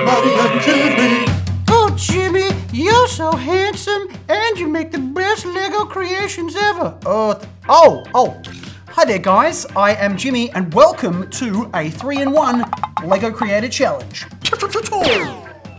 Maddy and Jimmy. Oh, Jimmy, you're so handsome, and you make the best Lego creations ever. Hi there, guys. I am Jimmy, and welcome to a 3-in-1 Lego Creator Challenge.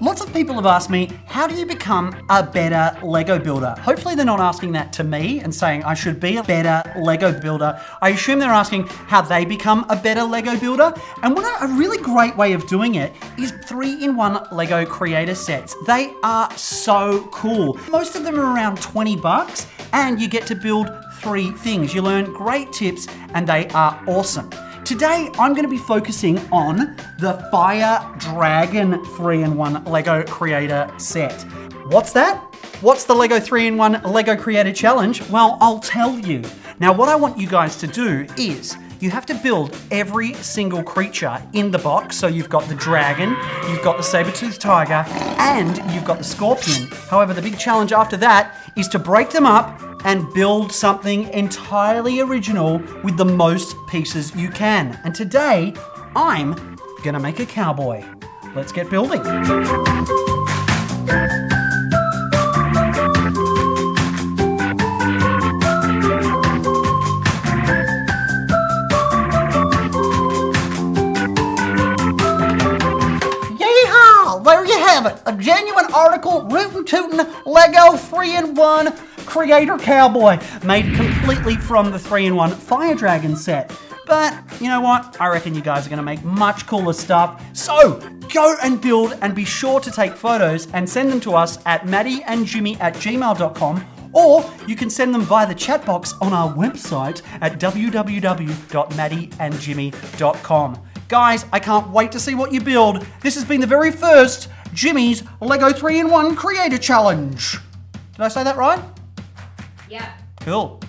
Lots of people have asked me, how do you become a better Lego builder? Hopefully they're not asking that to me and saying I should be a better Lego builder. I assume they're asking how they become a better Lego builder. And a really great way of doing it is 3-in-1 Lego Creator sets. They are so cool. Most of them are around $20 and you get to build 3 things. You learn great tips and they are awesome. Today, I'm going to be focusing on the Fire Dragon 3-in-1 Lego Creator set. What's that? What's the Lego 3-in-1 Lego Creator Challenge? Well, I'll tell you. Now, what I want you guys to do is you have to build every single creature in the box. So you've got the dragon, you've got the saber-toothed tiger, and you've got the scorpion. However, the big challenge after that is to break them up and build something entirely original with the most pieces you can. And today, I'm gonna make a cowboy. Let's get building. Yeehaw! There you have it. A genuine article, rootin' tootin' Lego 3-in-1 Creator Cowboy, made completely from the 3-in-1 Fire Dragon set. But you know what? I reckon you guys are going to make much cooler stuff. So go and build, and be sure to take photos and send them to us at maddyandjimmy@gmail.com, or you can send them via the chat box on our website at www.maddyandjimmy.com. Guys, I can't wait to see what you build. This has been the very first Jimmy's Lego 3-in-1 Creator Challenge. Did I say that right? Yeah. Cool.